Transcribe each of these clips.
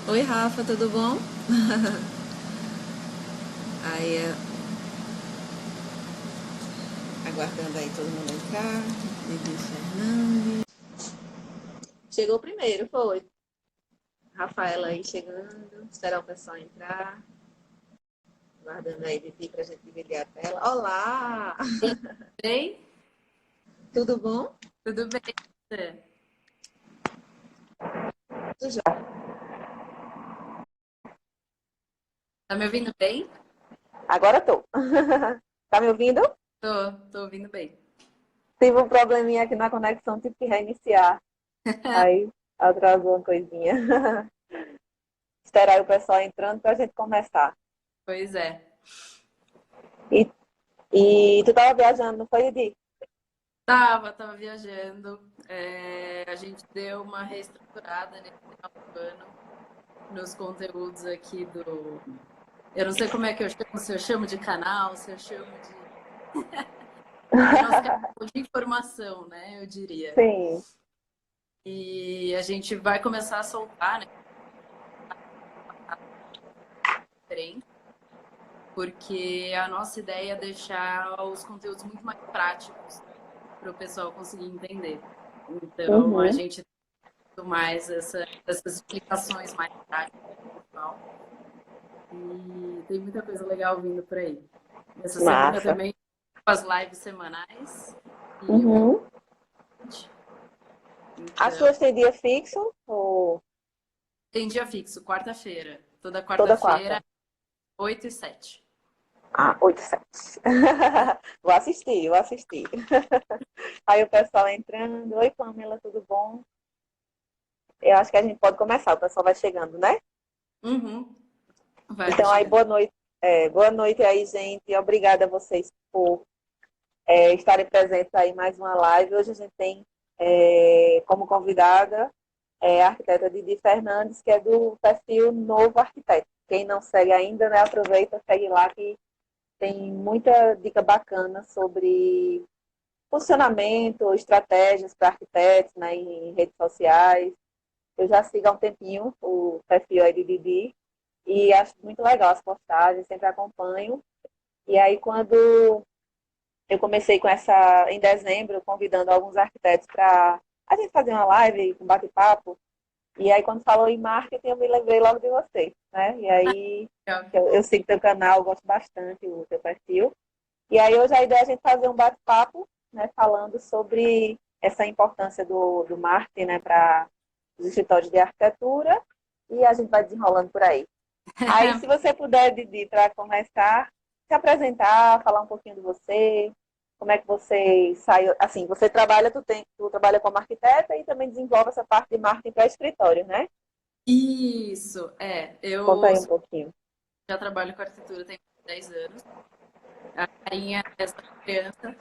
Oi, Rafa, tudo bom? Aí, aguardando aí todo mundo entrar. Didi Fernandes. Chegou primeiro, foi. Rafaela aí chegando. Esperar o pessoal entrar. Aguardando aí, Didi, pra gente dividir a tela. Olá! Bem, Tudo bom? tudo bem. Você? Tudo já. Tá me ouvindo bem? Agora tô. Tá me ouvindo? Tô ouvindo bem. Tive um probleminha aqui na conexão, tive que reiniciar. Aí atrasou uma coisinha. Esperar o pessoal entrando pra gente começar. Pois é. E, e tu tava viajando, não foi, Didi? Tava viajando. A gente deu uma reestruturada nesse final do ano nos conteúdos aqui do. Eu não sei como é que eu chamo, se eu chamo de canal, se eu chamo de. Do nosso canal de informação, né? Eu diria. Sim. E a gente vai começar a soltar, né? Diferente, porque a nossa ideia é deixar os conteúdos muito mais práticos para o pessoal conseguir entender. Então, a Uhum. gente tem mais essas explicações mais práticas do pessoal. E tem muita coisa legal vindo por aí. Essa semana Massa. também as lives semanais e o Uhum. As então suas têm dia fixo ou tem dia fixo, quarta-feira. Toda toda quarta-feira, quarta? 8 e 7. Ah, 8 7. Vou assistir, vou assistir. Aí o pessoal entrando. Oi, Pamela, tudo bom? Eu acho que a gente pode começar, o pessoal vai chegando, né? Uhum. Vai Então, aí, chegando. boa noite. Boa noite aí, gente. Obrigada a vocês por estarem presentes aí em mais uma live. Hoje a gente tem como convidada a arquiteta Didi Fernandes, que é do perfil Novo Arquiteto. Quem não segue ainda, né, aproveita, segue lá que tem muita dica bacana sobre funcionamento, estratégias para arquitetos, né, em redes sociais. Eu já sigo há um tempinho o perfil aí de Didi e acho muito legal as postagens, sempre acompanho. E aí, quando eu comecei com essa, em dezembro, convidando alguns arquitetos para a gente fazer uma live, um bate-papo, e aí, quando falou em marketing, eu me lembrei logo de você, né? E aí, Que eu bom. sigo teu canal, gosto bastante do teu perfil. E aí, hoje a ideia é a gente fazer um bate-papo, né? Falando sobre essa importância do marketing, né? Para os escritórios de arquitetura. E a gente vai desenrolando por aí. Aí, se você puder, Didi, para começar, se apresentar, falar um pouquinho de você, como é que você saiu, assim, você trabalha, tu trabalha como arquiteta e também desenvolve essa parte de marketing para escritório, né? Isso, Conta eu aí um pouquinho. já trabalho com arquitetura tem 10 anos. A carinha é essa criança,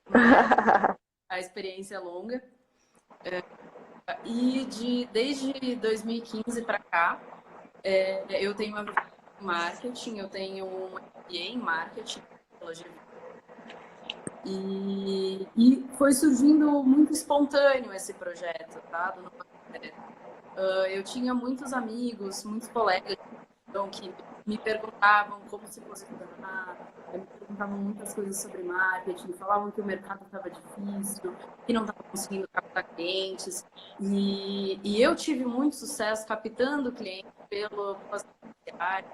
mas a experiência é longa. Desde 2015 para cá, eu tenho uma vivência em marketing, eu tenho um MBA em marketing, e foi surgindo muito espontâneo esse projeto, tá? Do Novo Arquiteto. Eu tinha muitos amigos, muitos colegas então, que me perguntavam como se posicionar, me perguntavam muitas coisas sobre marketing, falavam que o mercado estava difícil, que não estava conseguindo captar clientes. E eu tive muito sucesso captando clientes pelas redes sociais,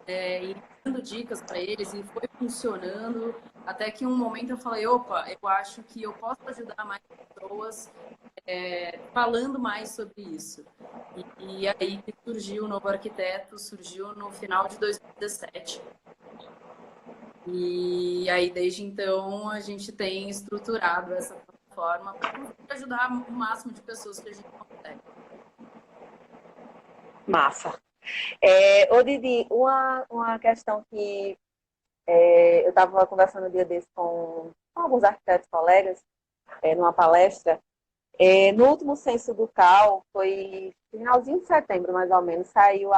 e dando dicas para eles, e foi funcionando, até que um momento eu falei, opa, eu acho que eu posso ajudar mais pessoas falando mais sobre isso. E aí que surgiu o Novo Arquiteto, surgiu no final de 2017. E aí, desde então, a gente tem estruturado essa plataforma para conseguir ajudar o máximo de pessoas que a gente consegue. Massa. Ô, Didi, uma questão que eu estava conversando um dia desse com alguns arquitetos colegas, numa palestra. No último censo do CAL, foi finalzinho de setembro, mais ou menos, saiu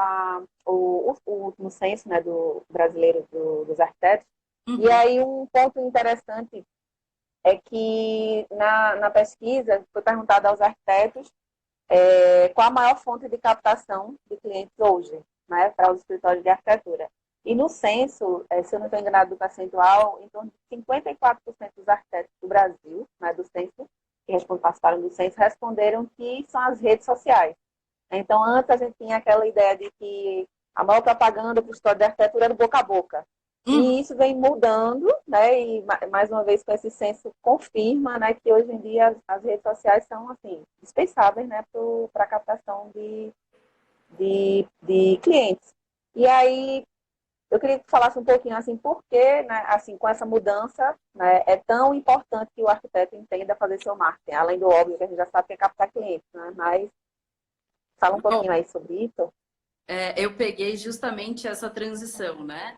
o último censo, né, do brasileiro dos arquitetos. E Uhum. aí um ponto interessante é que na pesquisa foi perguntado aos arquitetos qual a maior fonte de captação de clientes hoje, né, para os escritórios de arquitetura. E no censo, se eu não estou enganado do percentual, em torno de 54% dos arquitetos do Brasil, né, do censo, participaram do censo, responderam que são as redes sociais. Então, antes a gente tinha aquela ideia de que a maior propaganda para o escritório de arquitetura era boca a boca. E isso vem mudando, né? E mais uma vez com esse censo confirma, né, que hoje em dia as redes sociais são assim dispensáveis, né, para a captação de clientes. E aí eu queria que tu falasse um pouquinho assim, por que, né, assim, com essa mudança, né, é tão importante que o arquiteto entenda fazer seu marketing, além do óbvio que a gente já sabe que é captar clientes, né? Mas fala um Bom, pouquinho aí sobre isso. eu peguei justamente essa transição, né?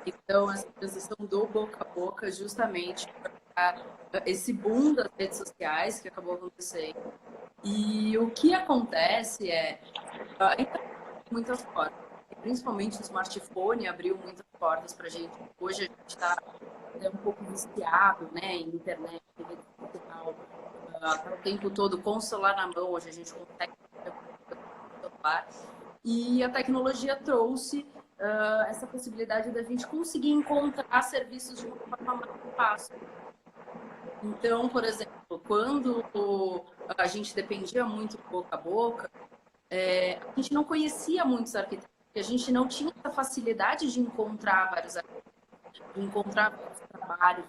Então, essa transição do boca a boca, justamente para esse boom das redes sociais que acabou acontecendo. E o que acontece ainda muitas portas, principalmente o smartphone abriu muitas portas para a gente. Hoje a gente está até um pouco viciado, né, em internet, em rede social, tá o tempo todo com o celular na mão, hoje a gente consegue celular. E a tecnologia trouxe essa possibilidade da gente conseguir encontrar serviços de uma forma mais fácil. Então, por exemplo, quando a gente dependia muito boca a boca, a gente não conhecia muitos arquitetos, porque a gente não tinha essa facilidade de encontrar vários arquitetos, de encontrar vários trabalhos.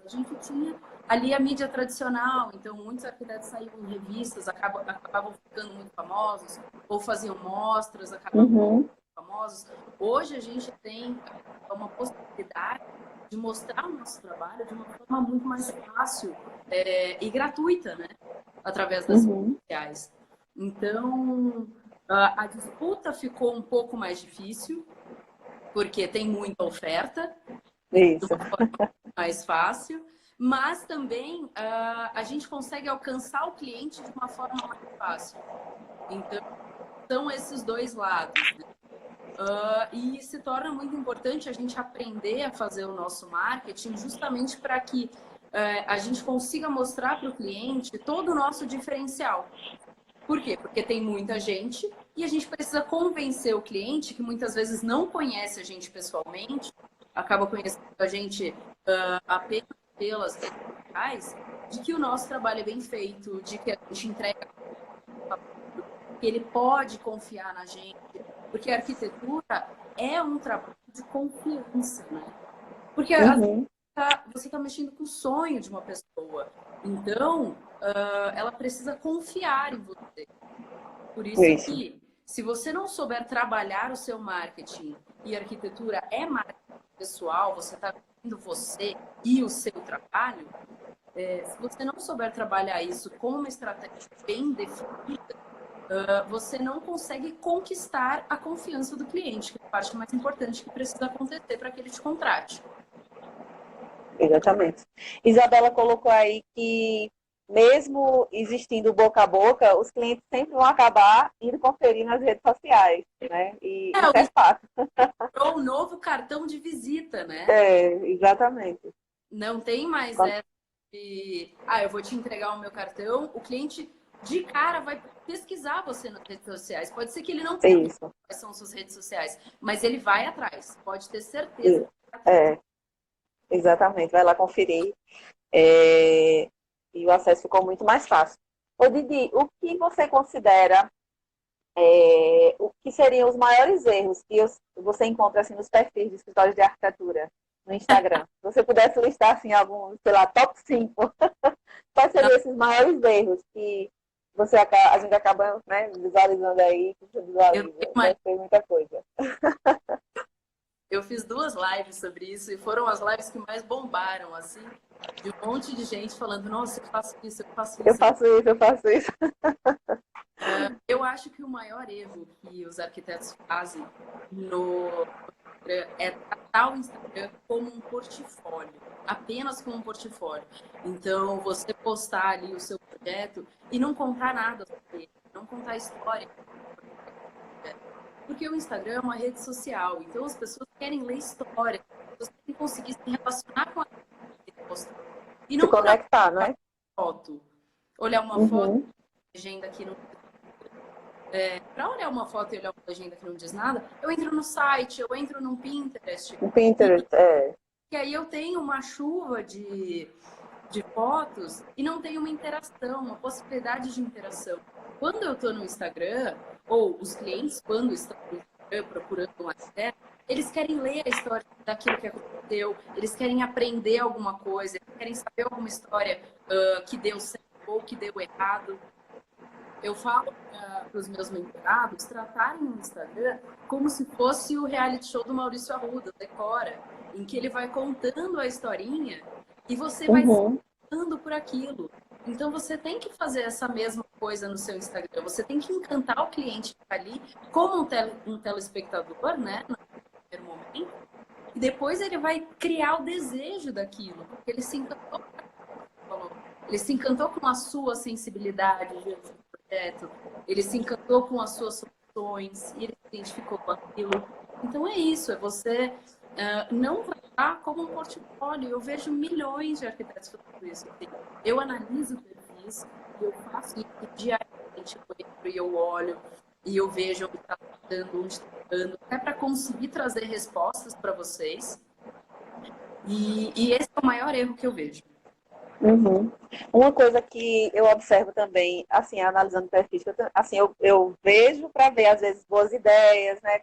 A gente tinha ali a mídia tradicional, então muitos arquitetos saíam em revistas, acabavam ficando muito famosos, ou faziam mostras, acabavam Uhum. famosos. Hoje a gente tem uma possibilidade de mostrar o nosso trabalho de uma forma muito mais fácil e gratuita, né? Através das redes Uhum. sociais. Então, a disputa ficou um pouco mais difícil, porque tem muita oferta, então, de Isso. uma forma mais fácil, mas também a gente consegue alcançar o cliente de uma forma mais fácil. Então, são esses dois lados, né? E se torna muito importante a gente aprender a fazer o nosso marketing justamente para que a gente consiga mostrar para o cliente todo o nosso diferencial. Por quê? Porque tem muita gente e a gente precisa convencer o cliente, que muitas vezes não conhece a gente pessoalmente, acaba conhecendo a gente apenas pelas redes sociais, de que o nosso trabalho é bem feito, de que a gente entrega, que ele pode confiar na gente, porque a arquitetura é um trabalho de confiança, né? Porque às vezes Uhum. você está mexendo com o sonho de uma pessoa, então ela precisa confiar em você. Por isso Isso. que, se você não souber trabalhar o seu marketing, e arquitetura é marketing pessoal, você está vendo você e o seu trabalho, se você não souber trabalhar isso com uma estratégia bem definida, você não consegue conquistar a confiança do cliente, que é a parte mais importante que precisa acontecer para que ele te contrate. Exatamente. Isabela colocou aí que, mesmo existindo boca a boca, os clientes sempre vão acabar indo conferir nas redes sociais, né? E isso é fato. O novo cartão de visita, né? Exatamente. Não tem mais essa de, eu vou te entregar o meu cartão. O cliente, de cara, vai pesquisar você nas redes sociais. Pode ser que ele não conheça Isso. quais são suas redes sociais, mas ele vai atrás. Pode ter certeza que vai atrás. É, exatamente. Vai lá conferir. É, e o acesso ficou muito mais fácil. Ô, Didi, o que você considera o que seriam os maiores erros que você encontra assim, nos perfis de escritórios de arquitetura no Instagram? Se você pudesse listar assim, alguns, sei lá, top 5, quais Não, seriam esses maiores erros que a gente acaba, né, visualizando aí, que você eu, visualiza? tenho uma- Deve ter muita coisa. eu fiz 2 lives sobre isso e foram as lives que mais bombaram, assim, de um monte de gente falando, nossa, eu faço isso, eu faço Eu isso. faço isso, eu faço isso. Eu acho que o maior erro que os arquitetos fazem no Instagram é tratar o Instagram como um portfólio, apenas como um portfólio. Então, você postar ali o seu projeto e não contar nada sobre ele, não contar a história. Porque o Instagram é uma rede social, então as pessoas querem ler história, as pessoas querem conseguir se relacionar com a rede postar. E Se não por conectar, apenas né? foto. Olhar uma foto Uhum. legenda que não... para olhar uma foto e olhar uma legenda que não diz nada, eu entro no site, eu entro no Pinterest. O Pinterest, E aí eu tenho uma chuva de fotos e não tem uma interação, uma possibilidade de interação. Quando eu estou no Instagram, ou os clientes, quando estão no Instagram procurando um arquiteto, eles querem ler a história daquilo que aconteceu, eles querem aprender alguma coisa, eles querem saber alguma história que deu certo ou que deu errado. Eu falo para os meus mentorados tratarem o Instagram como se fosse o reality show do Maurício Arruda, Decora, em que ele vai contando a historinha e você vai se encantando por aquilo. Então você tem que fazer essa mesma coisa no seu Instagram. Você tem que encantar o cliente que está ali como um telespectador, né, no primeiro momento, e depois ele vai criar o desejo daquilo, porque ele se encantou, ele se encantou com a sua sensibilidade diante do projeto, ele se encantou com as suas soluções e ele se identificou com aquilo. Então é isso, é você não tratar como um portfólio. Eu vejo milhões de arquitetos fazendo isso. Eu analiso perfis e eu faço isso diariamente. Eu entro e eu olho e eu vejo onde está dando, onde está dando, até para conseguir trazer respostas para vocês. E esse é o maior erro que eu vejo. Uma coisa que eu observo também, assim, analisando perfis, assim, eu vejo para ver, às vezes, boas ideias, né?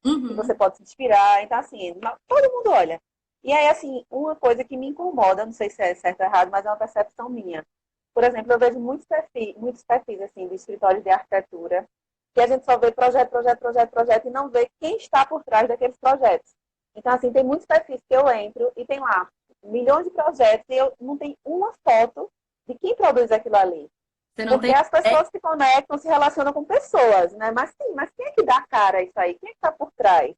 Que você pode se inspirar. Então, assim, todo mundo olha. E aí, assim, uma coisa que me incomoda, não sei se é certo ou errado, mas é uma percepção minha. Por exemplo, eu vejo muitos perfis assim, de escritórios de arquitetura, que a gente só vê projeto, projeto, projeto, projeto, e não vê quem está por trás daqueles projetos. Então, assim, tem muitos perfis que eu entro e tem lá milhões de projetos e eu não tenho uma foto de quem produz aquilo ali. Porque as pessoas se conectam, se relacionam com pessoas, né? Mas sim, mas quem é que dá cara a isso aí? Quem é que está por trás?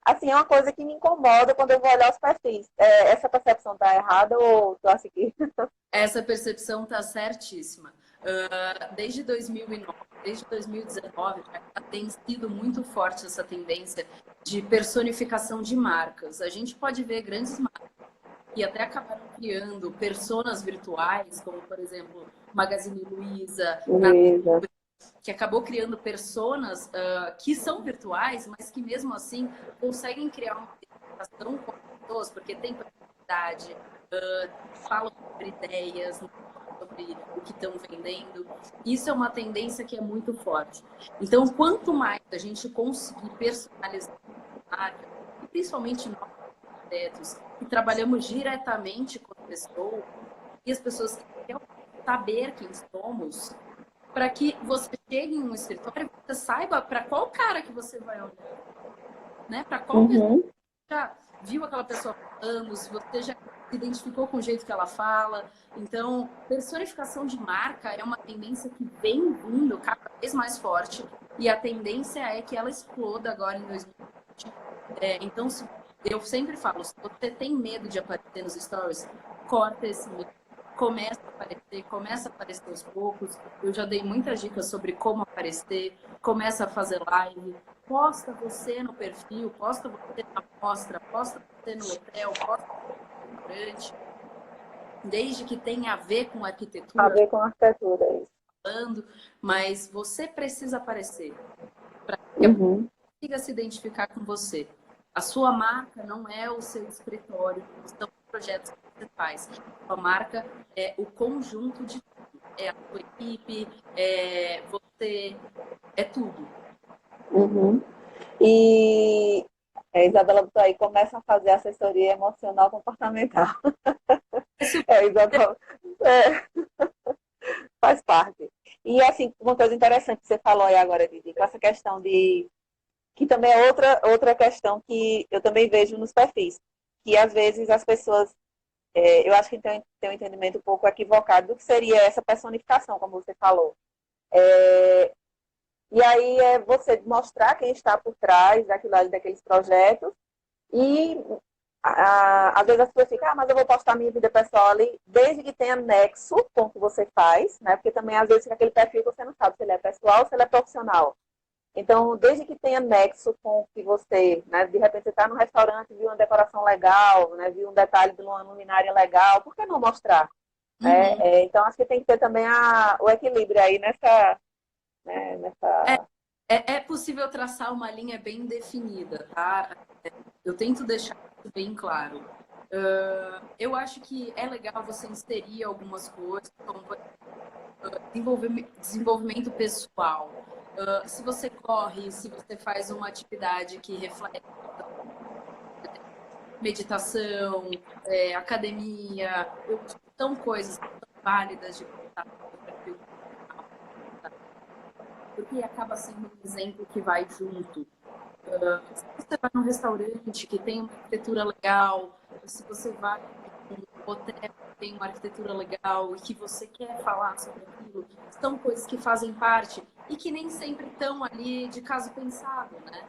Assim, é uma coisa que me incomoda quando eu vou olhar os perfis. Essa percepção está errada ou tu acha que... Essa percepção está certíssima. Desde 2009, desde 2019, tem sido muito forte essa tendência de personificação de marcas. A gente pode ver grandes marcas que até acabaram criando personas virtuais, como, por exemplo, Magazine Luiza, que acabou criando personas que são virtuais, mas que mesmo assim conseguem criar uma identificação com as pessoas, porque tem personalidade, falam sobre ideias, sobre o que estão vendendo. Isso é uma tendência que é muito forte. Então, quanto mais a gente conseguir personalizar a marca, e principalmente nós, arquitetos, que trabalhamos diretamente com as pessoas, e as pessoas que querem saber quem somos, para que você chegue em um escritório e você saiba para qual cara que você vai olhar, né? Para qual pessoa já viu aquela pessoa falando, se você já se identificou com o jeito que ela fala. Então, personificação de marca é uma tendência que vem vindo cada vez mais forte e a tendência é que ela exploda agora em 2020. Então, eu sempre falo, se você tem medo de aparecer nos stories, corta esse medo. Começa a aparecer aos poucos. Eu já dei muitas dicas sobre como aparecer. Começa a fazer live. Posta você no perfil, posta você na mostra, posta você no hotel, posta você no restaurante. Desde que tenha a ver com arquitetura. A ver com arquitetura, é isso. Falando, mas você precisa aparecer para que a pessoa consiga se identificar com você. A sua marca não é o seu escritório, não são os projetos que você faz. A sua marca é o conjunto de tudo. É a sua equipe, é você, é tudo. E a Isabela botou aí, começa a fazer assessoria emocional comportamental. Faz parte. E assim, uma coisa interessante que você falou aí agora, Didi, com essa questão de que também é outra questão que eu também vejo nos perfis, que às vezes as pessoas, eu acho que tem um entendimento um pouco equivocado do que seria essa personificação, como você falou. E aí é você mostrar quem está por trás daqueles projetos e às vezes as pessoas ficam, mas eu vou postar minha vida pessoal ali, desde que tenha nexo com o que você faz, né? Porque também às vezes fica aquele perfil que você não sabe se ele é pessoal ou se ele é profissional. Então, desde que tenha nexo com o que você, né? De repente você está num restaurante, viu uma decoração legal, né? Viu um detalhe de uma luminária legal, por que não mostrar? Uhum. Então, acho que tem que ter também o equilíbrio aí nessa, né, nessa... É possível traçar uma linha bem definida, tá? Eu tento deixar isso bem claro. Eu acho que é legal você inserir algumas coisas, como por exemplo, desenvolvimento pessoal. Se você corre, se você faz uma atividade que reflete meditação, academia, são coisas que são válidas de contar no perfil profissional, porque acaba sendo um exemplo que vai junto. Se você vai num restaurante que tem uma arquitetura legal, se você vai num hotel que tem uma arquitetura legal e que você quer falar sobre aquilo, são coisas que fazem parte e que nem sempre estão ali de caso pensado, né?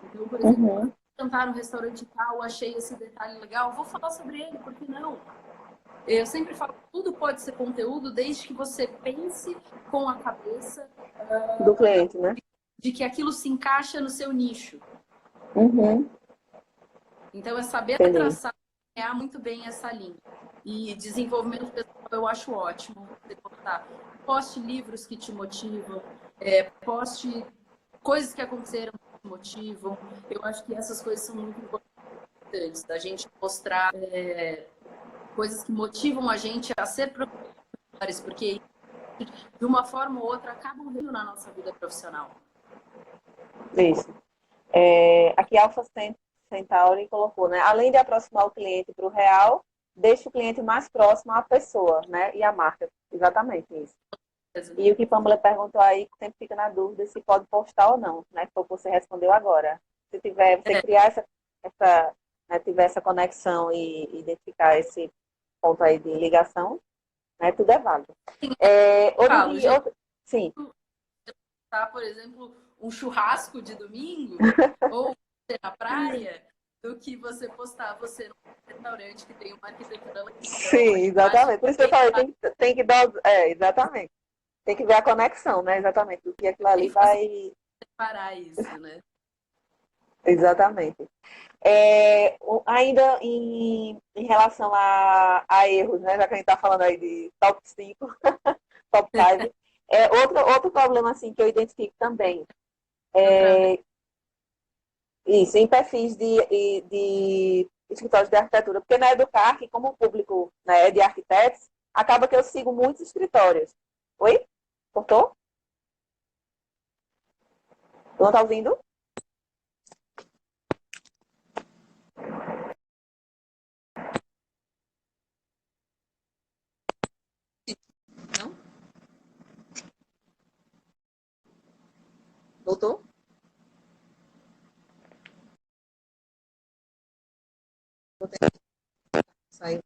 Então, por exemplo, Uhum, jantar no restaurante tal, achei esse detalhe legal, vou falar sobre ele, por que não? Eu sempre falo, tudo pode ser conteúdo desde que você pense com a cabeça do cliente, né? de que aquilo se encaixa no seu nicho. Uhum, Então, é saber entendi. traçar muito bem essa linha. E desenvolvimento pessoal eu acho ótimo. Você postar. Poste livros que te motivam, poste coisas que aconteceram que te motivam. Eu acho que essas coisas são muito importantes, da gente mostrar coisas que motivam a gente a ser profissionais, porque de uma forma ou outra acabam vindo na nossa vida profissional. Isso. Aqui Alpha Centauri colocou, né? Além de aproximar o cliente para o real, deixa o cliente mais próximo à pessoa, né? E à marca. Exatamente isso. E o que Pamela perguntou aí, sempre fica na dúvida se pode postar ou não, né? Foi o que você respondeu agora. Se tiver, você criar né, tiver essa conexão e identificar esse ponto aí de ligação, né? Tudo é válido. Outro Falo, dia, gente, sim, tá, por exemplo, um churrasco de domingo ou você na praia, do que você postar você num restaurante que tem uma arquitetura legal, uma sim, imagem exatamente. Por isso que eu bem falei, tem que dar, exatamente. Tem que ver a conexão, né? Exatamente. Do que aquilo ali fazer vai. separar isso, né? Exatamente. Ainda em relação a erros, né? Já que a gente está falando aí de top 5, top 5, outro problema assim, que eu identifico também. Outra Isso, em perfis de escritórios de arquitetura. Porque na Educarc, como o público, né, é de arquitetos, acaba que eu sigo muitos escritórios. Oi? Cortou? Não está ouvindo? Não? Voltou? Saiu.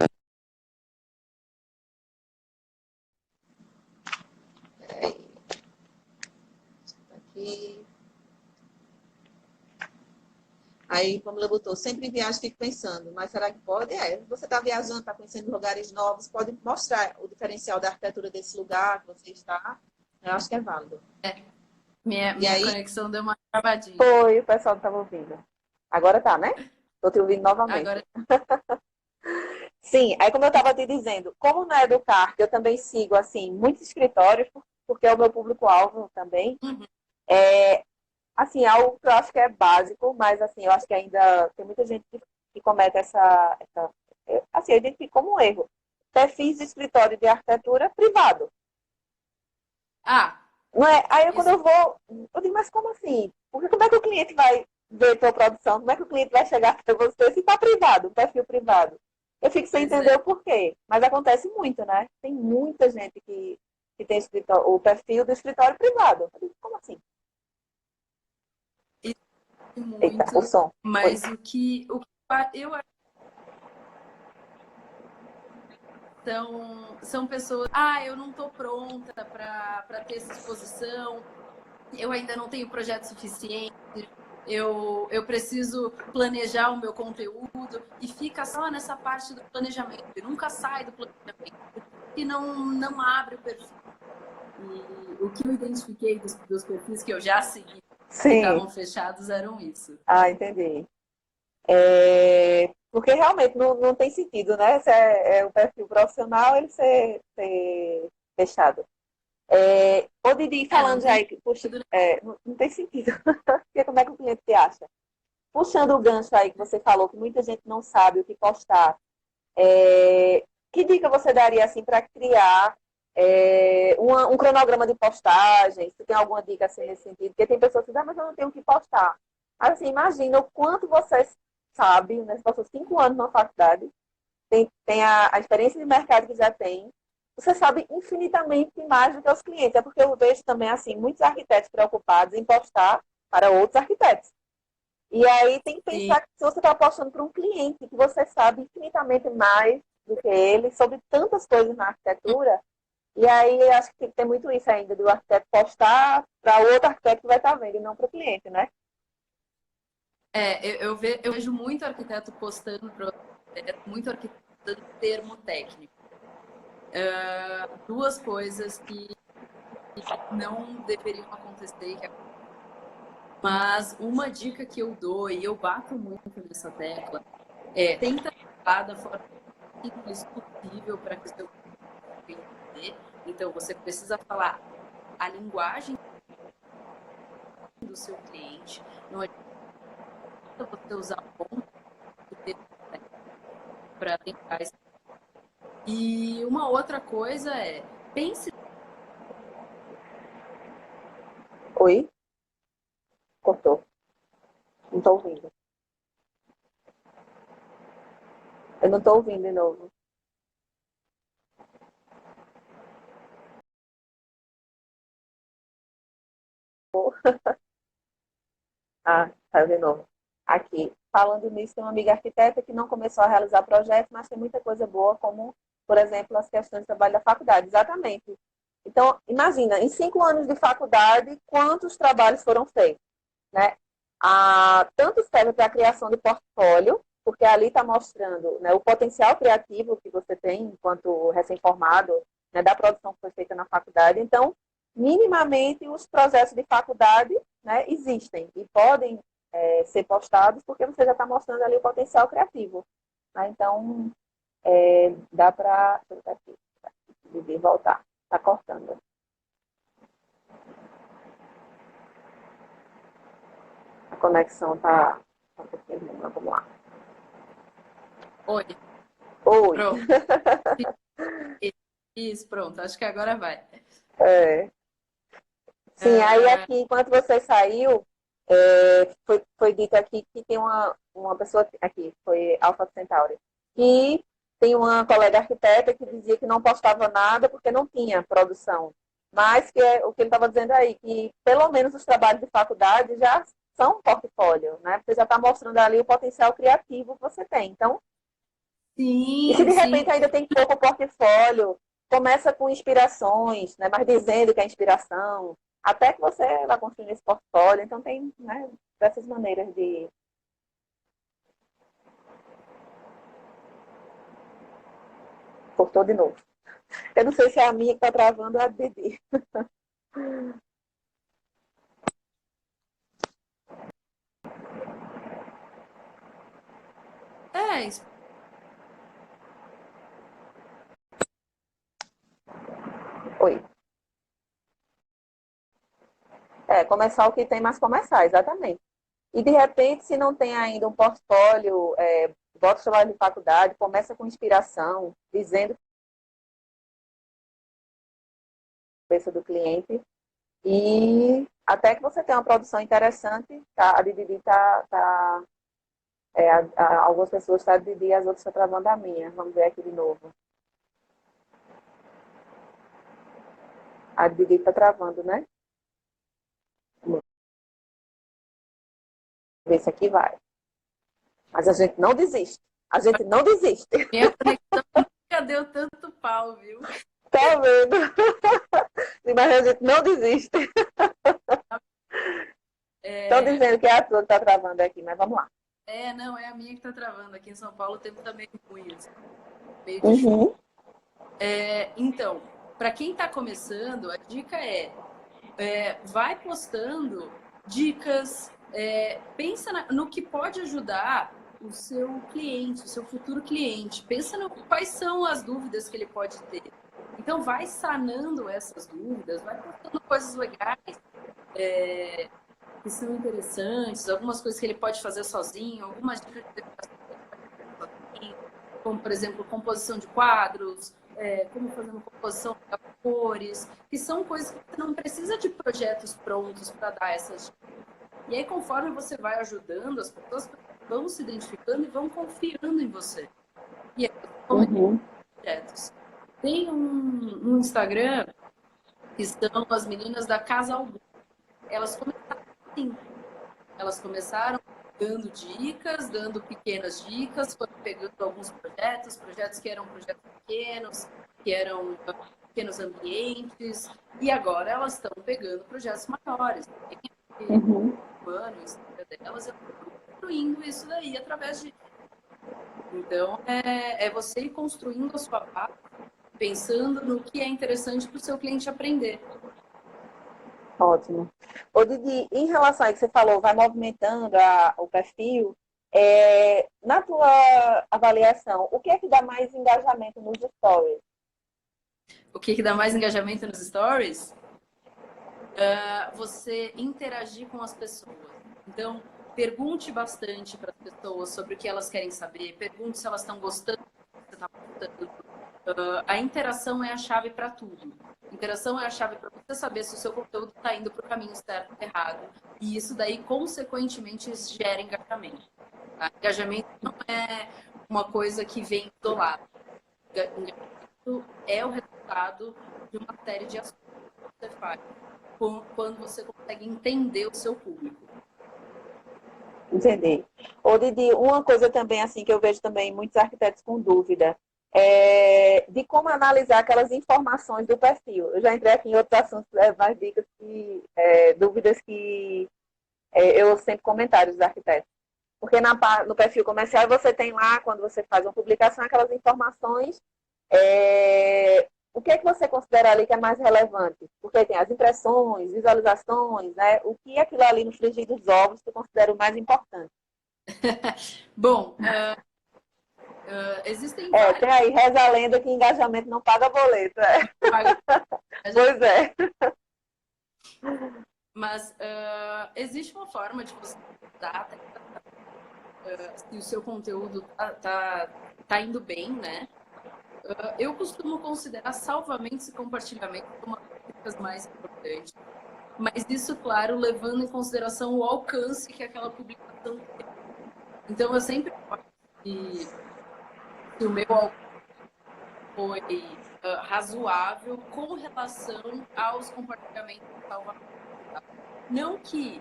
Aqui. Aí, como ela botou, sempre em viagem fico pensando, mas será que pode? Você está viajando, está conhecendo lugares novos, pode mostrar o diferencial da arquitetura desse lugar que você está. Eu acho que é válido. E minha aí, conexão deu uma travadinha. foi, o pessoal não estava ouvindo. Agora tá, né? Estou te ouvindo novamente. Agora, Sim, aí como eu estava te dizendo, como na Educar, que eu também sigo, assim, muitos escritórios, porque é o meu público-alvo também, uhum, assim, algo que eu acho que é básico, mas, assim, eu acho que ainda tem muita gente que comete assim, eu identifico como um erro. Perfis de escritório de arquitetura privado. ah, Não é? Aí quando isso, eu vou, eu digo, mas como assim? Porque como é que o cliente vai ver tua produção? Como é que o cliente vai chegar até você se está privado, um perfil privado? Eu fico sem pois entender é. o porquê. Mas acontece muito, né? Tem muita gente que tem o perfil do escritório privado. Eu digo, como assim? Isso Eita, o muito, som. Oi. mas o que eu acho são pessoas, eu não estou pronta para ter essa exposição, eu ainda não tenho projeto suficiente, eu preciso planejar o meu conteúdo e fica só nessa parte do planejamento, e nunca sai do planejamento e não abre o perfil. E o que eu identifiquei dos perfis que eu já segui que Sim. estavam fechados eram isso. Ah, entendi. Porque realmente não tem sentido, né? Se é o perfil profissional, ele ser fechado. Ô, Didi, Não falando já tem aí, que, puxa, sentido, não tem sentido. Porque como é que o cliente te acha? Puxando o gancho aí que você falou, que muita gente não sabe o que postar. Que dica você daria assim para criar um cronograma de postagem? Se tem alguma dica assim nesse sentido? Porque tem pessoas que dizem, mas eu não tenho o que postar. Mas, assim, imagina o quanto você sabe, né? Você passou 5 anos na faculdade, tem a experiência de mercado que já tem, você sabe infinitamente mais do que os clientes. É porque eu vejo também assim muitos arquitetos preocupados em postar para outros arquitetos. E aí tem que sim. pensar que se você está apostando para um cliente que você sabe infinitamente mais do que ele sobre tantas coisas na arquitetura, e aí eu acho que tem que ter muito isso ainda, do arquiteto postar para o outro arquiteto que vai estar vendo, e não para o cliente, né? Eu vejo muito arquiteto postando muito arquiteto dando termo técnico. Duas coisas que não deveriam acontecer, mas uma dica que eu dou, e eu bato muito nessa tecla, tenta falar da forma mais simples possível para que o seu cliente entender. Então, você precisa falar a linguagem do seu cliente. Não adianta você usar um monte de termo para tentar. E uma outra coisa pense. Oi? Cortou. Não estou ouvindo. Eu não estou ouvindo de novo. Ah, saiu de novo. Aqui. Falando nisso, tem uma amiga arquiteta que não começou a realizar projetos, mas tem muita coisa boa, como, por exemplo, as questões de trabalho da faculdade. Exatamente. Então, imagina, em 5 anos de faculdade, quantos trabalhos foram feitos, né? Tanto serve para a criação de portfólio, porque ali está mostrando, né, o potencial criativo que você tem enquanto recém-formado, né, da produção que foi feita na faculdade. Então, minimamente, os projetos de faculdade, né, existem e podem ser postados, porque você já está mostrando ali o potencial criativo. Né? Então, dá para... Deixa eu aqui, voltar. Está cortando. A conexão está um pouquinho. Vamos lá. Oi, Oi. pronto. Isso, pronto. Acho que agora vai. É. Sim, aí aqui, enquanto você saiu, foi dito aqui que tem uma pessoa aqui, foi Alpha Centauri, que tem uma colega arquiteta que dizia que não postava nada porque não tinha produção. Mas que o que ele estava dizendo aí, que pelo menos os trabalhos de faculdade já são um portfólio, né? Você já está mostrando ali o potencial criativo que você tem. Então, e se Sim, de sim. repente ainda tem pouco portfólio, começa com inspirações, né? Mas dizendo que é inspiração, até que você vai construindo esse portfólio. Então tem, né, diversas maneiras de... Cortou de novo. Eu não sei se é a minha que está travando ou a Didi. É, isso. Oi. Começar o que tem, mas começar, exatamente. E de repente, se não tem ainda um portfólio, bota o trabalho de faculdade, começa com inspiração, dizendo a cabeça do cliente. E até que você tenha uma produção interessante, tá? A Didi tá algumas pessoas estão de dia, as outras estão travando a minha. Vamos ver aqui de novo. A Didi está travando, né? Vamos ver se aqui vai. Mas a gente não desiste. A gente não desiste. Minha conexão nunca deu tanto pau, viu? Tá vendo? Mas a gente não desiste. Estão dizendo que é a tua que está travando aqui, mas vamos lá. Não, é a minha que tá travando. Aqui em São Paulo o tempo tá meio ruim, assim, meio de chuva. Uhum. Então, para quem está começando, a dica vai postando dicas, pensa no que pode ajudar o seu cliente, o seu futuro cliente. Pensa no quais são as dúvidas que ele pode ter. Então, vai sanando essas dúvidas, vai postando coisas legais, que são interessantes, algumas coisas que ele pode fazer sozinho, algumas dicas de decoração que ele pode fazer sozinho, como, por exemplo, composição de quadros, como fazer uma composição de cores, que são coisas que você não precisa de projetos prontos para dar essas dicas. E aí, conforme você vai ajudando, as pessoas vão se identificando e vão confiando em você. E aí, você começa projetos. Tem um Instagram que são as meninas da Casa Algum. Elas começaram assim. Elas começaram dando dicas, dando pequenas dicas, foram pegando alguns projetos que eram projetos pequenos, que eram pequenos ambientes, e agora elas estão pegando projetos maiores. Humano, delas, eu estou construindo isso daí através de. Então, é você ir construindo a sua base, pensando no que é interessante para o seu cliente aprender. Ótimo. Ô, Didi, em relação ao que você falou, vai movimentando o perfil, na tua avaliação, o que é que dá mais engajamento nos stories? O que dá mais engajamento nos stories? Você interagir com as pessoas. Então, pergunte bastante para as pessoas sobre o que elas querem saber, pergunte se elas estão gostando do que você está postando. A interação é a chave para tudo. Interação é a chave para você saber se o seu conteúdo está indo para o caminho certo ou errado. E isso daí, consequentemente, gera engajamento. Tá? Engajamento não é uma coisa que vem isolada. Engajamento é o resultado de uma série de ações que você faz quando você consegue entender o seu público. Entendi. Ô, Didi, uma coisa também assim que eu vejo também muitos arquitetos com dúvida de como analisar aquelas informações do perfil. Eu já entrei aqui em outros assuntos, mais dicas dúvidas que eu ouço sempre comentários dos arquitetos. Porque no perfil comercial você tem lá, quando você faz uma publicação, aquelas informações. O que é que você considera ali que é mais relevante? Porque tem as impressões, visualizações, né? O que é aquilo ali no frigir dos ovos que eu considero mais importante? Bom, existem vários. Tem aí, reza a lenda que engajamento não paga boleto. Pois é. Mas existe uma forma de você dar se o seu conteúdo tá indo bem, né? Eu costumo considerar salvamentos e compartilhamentos como as coisas mais importantes. Mas isso, claro, levando em consideração o alcance que aquela publicação tem. Então, eu sempre acho que se o meu alcance foi razoável com relação aos compartilhamentos e salvamentos. Tá? Não que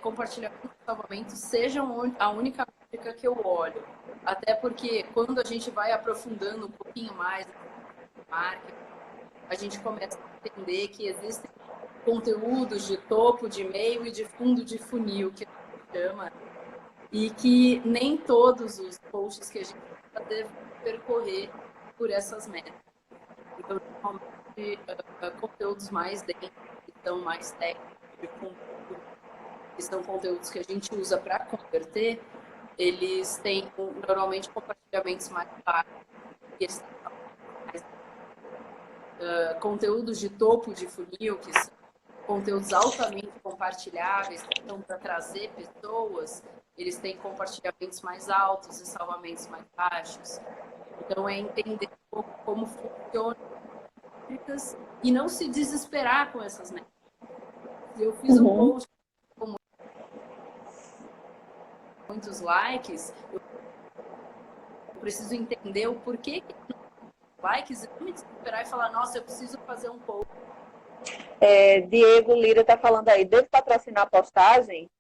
compartilhamento e salvamento sejam a única métrica que eu olho. Até porque quando a gente vai aprofundando um pouquinho mais na marca, a gente começa a entender que existem conteúdos de topo, de meio e de fundo de funil, que a gente chama, e que nem todos os posts que a gente deve percorrer por essas metas. Então, normalmente, conteúdos mais densos, que são mais técnicos, que são conteúdos que a gente usa para converter, eles têm normalmente compartilhamentos mais baixos. Conteúdos de topo de funil, que são conteúdos altamente compartilháveis, que estão para trazer pessoas, eles têm compartilhamentos mais altos e salvamentos mais baixos. Então, é entender um pouco como funciona e não se desesperar com essas métricas. Eu fiz um post com muitos likes, eu preciso entender o porquê que likes, não me desesperar e falar, nossa, eu preciso fazer um post. Diego Lira está falando aí, devo patrocinar a postagem?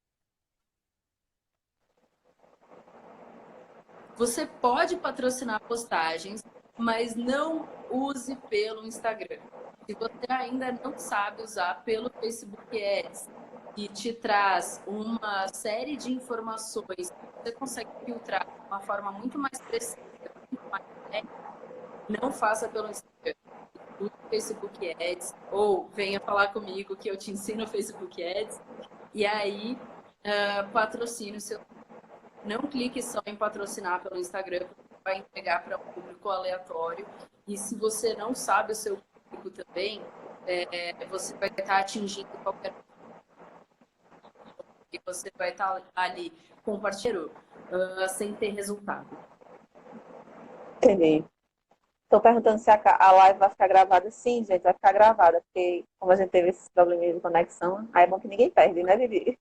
Você pode patrocinar postagens, mas não use pelo Instagram. Se você ainda não sabe usar pelo Facebook Ads, que te traz uma série de informações que você consegue filtrar de uma forma muito mais precisa, muito mais técnica, não faça pelo Instagram. Use o Facebook Ads, ou venha falar comigo que eu te ensino o Facebook Ads, e aí patrocine o seu. Não clique só em patrocinar pelo Instagram, porque vai entregar para um público aleatório. E se você não sabe o seu público também, você vai estar atingindo qualquer que você vai estar ali compartilhando sem ter resultado. Entendi. Estou perguntando se a live vai ficar gravada. Sim, gente, vai ficar gravada, porque como a gente teve esses probleminhas de conexão, aí é bom que ninguém perde, né, Didi?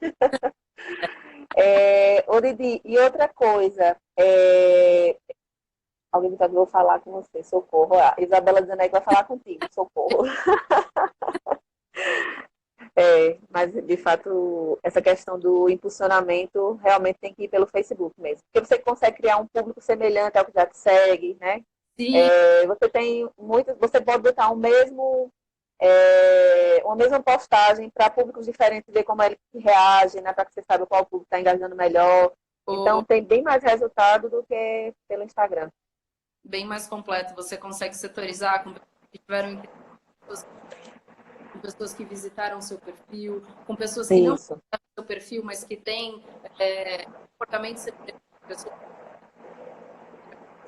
Ô, Didi, e outra coisa, alguém me que eu vou falar com você, socorro. A Isabela dizendo aí que vai falar contigo, socorro. Mas, de fato, essa questão do impulsionamento realmente tem que ir pelo Facebook mesmo. Porque você consegue criar um público semelhante ao que já te segue, né? Sim. Você tem muitos, você pode botar uma mesma postagem para públicos diferentes, ver como ele reage, né? Para que você saiba qual público está engajando melhor. Então, tem bem mais resultado do que pelo Instagram. Bem mais completo. Você consegue setorizar com pessoas que tiveram com pessoas que visitaram seu perfil, com pessoas que não visitaram seu perfil, mas que têm comportamento semelhante.